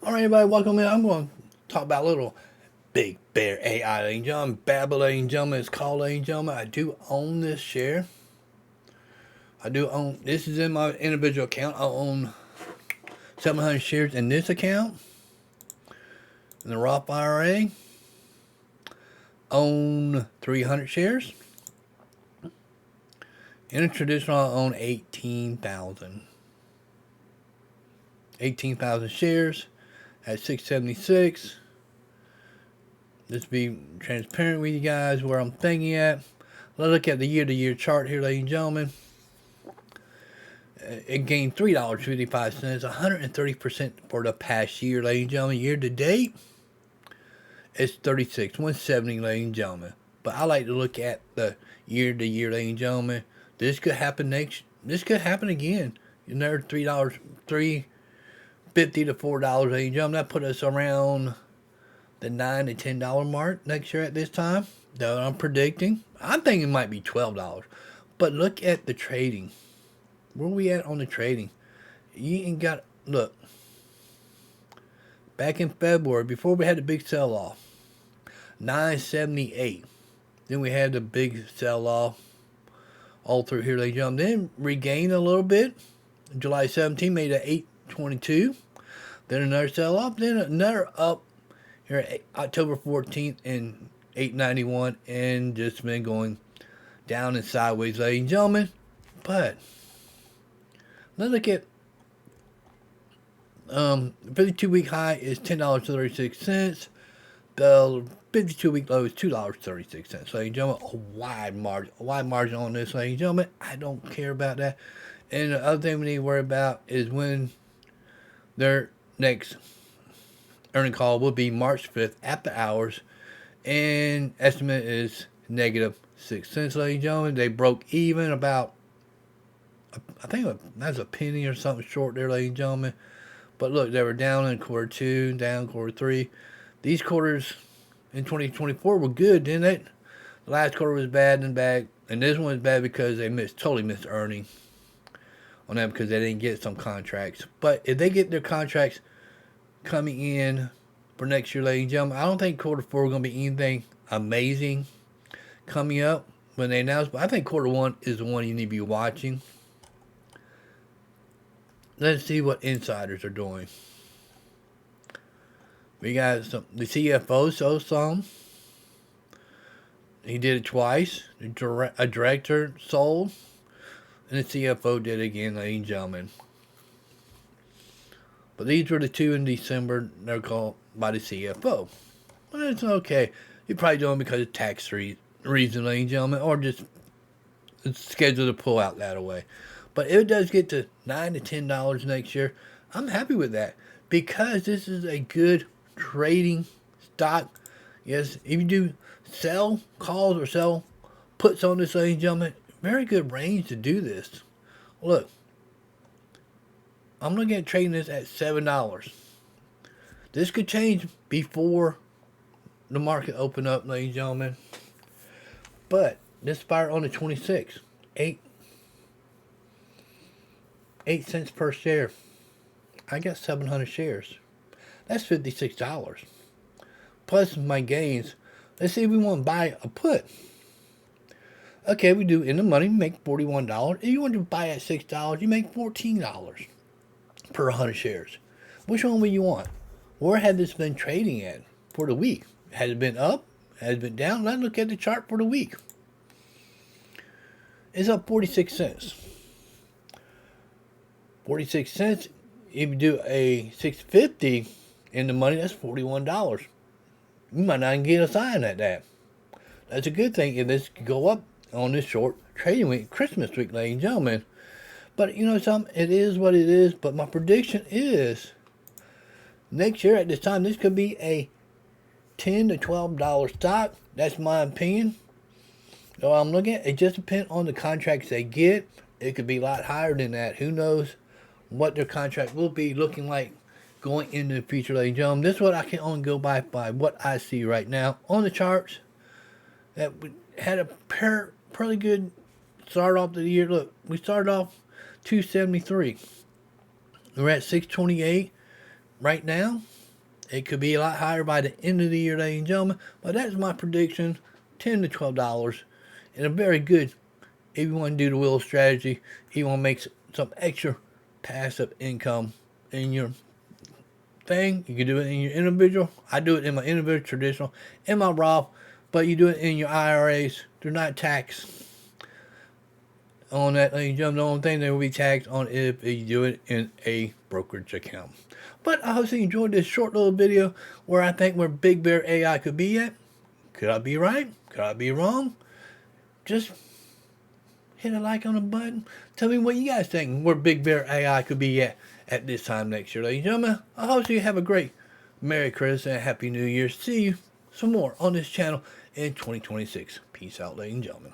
All right, everybody, welcome in. I'm going to talk about a little Big Bear AI, ladies and gentlemen. Babel, ladies and gentlemen. It's called, ladies and gentlemen. I do own this share. I do own, this is in my individual account. I own 700 shares in this account. In the Roth IRA, own 300 shares. In a traditional, I own 18,000. 18,000 shares at 676. Let's be transparent with you guys where I'm thinking at. Let's look at the year-to-year chart here, ladies and gentlemen. It gained $3.55, 130% for the past year, ladies and gentlemen. Year to date, it's 170, ladies and gentlemen. But I like to look at the year-to-year, ladies and gentlemen. This could happen this could happen again. Another $3.50 to $4, ladies and gentlemen. That put us around the $9 to $10 mark next year at this time. That I'm predicting. I'm thinking it might be $12. But look at the trading. Where we at on the trading? You ain't got, look. Back in February, before we had the big sell-off, 978. Then we had the big sell-off all through here, ladies and gentlemen. Then regained a little bit. July 17 made it 822. Then another sell-off. Then another up here at October 14th and 891, and just been going down and sideways, ladies and gentlemen. But let's look at 52-week high is $10.36. The 52-week low is $2.36. Ladies and gentlemen, a wide margin on this, ladies and gentlemen. I don't care about that. And the other thing we need to worry about is when their next earning call will be March 5th after hours, and estimate is negative 6 cents, ladies and gentlemen. They broke even about, I think that's a penny or something short there, ladies and gentlemen. But look, they were down in quarter 2, down quarter 3. These quarters in 2024 were good, didn't it? The last quarter was bad and this one was bad because they totally missed earning on that because they didn't get some contracts. But if they get their contracts coming in for next year, ladies and gentlemen, I don't think quarter 4 is going to be anything amazing coming up when they announce. But I think quarter 1 is the one you need to be watching. Let's see what insiders are doing. We got the CFO sold some. He did it twice. A director sold. And the CFO did it again, ladies and gentlemen. But these were the two in December. They're called by the CFO. Well, it's okay. You're probably doing it because of tax reason, ladies and gentlemen. Or just it's scheduled to pull out that way. But if it does get to $9 to $10 next year, I'm happy with that. Because this is a good trading stock. Yes, if you do sell calls or sell puts on this, ladies and gentlemen, very good range to do this. Look, I'm looking at trading this at $7. This could change before the market open up, ladies and gentlemen. But this expired on the 26th. 8 cents per share. I got 700 shares. That's $56. Plus my gains. Let's say we want to buy a put. Okay, we do in the money, make $41. If you want to buy at $6, you make $14 per 100 shares. Which one will you want? Where had this been trading at for the week? Has it been up? Has it been down? Let's look at the chart for the week. It's up 46 cents. 46 cents. If you do a 650 in the money, that's $41. You might not even get a sign at that. That's a good thing if this could go up on this short trading week, Christmas week, ladies and gentlemen. But you know something? It is what it is. But my prediction is next year at this time, this could be a $10 to $12 stock. That's my opinion. So I'm looking at it. Just depends on the contracts they get. It could be a lot higher than that. Who knows what their contract will be looking like going into the future, ladies and gentlemen. This is what I can only go by what I see right now on the charts. That we had a pretty good start off the year. Look, we started off 273. We're at 628 right now. It could be a lot higher by the end of the year, ladies and gentlemen. But that's my prediction, $10 to $12, and a very good. If you want to do the wheel strategy, if you want to make some extra passive income in your thing, you can do it in your individual. I do it in my individual traditional, in my Roth, but you do it in your IRAs. They're not taxed on that. Ladies and gentlemen, the only thing they will be taxed on if you do it in a brokerage account. But I hope you enjoyed this short little video where I think where Big Bear AI could be at. Could I be right? Could I be wrong? Just hit a like on the button. Tell me what you guys think where Big Bear AI could be at this time next year, ladies and gentlemen. I hope you have a great Merry Christmas and Happy New Year. See you some more on this channel in 2026. Peace out, ladies and gentlemen.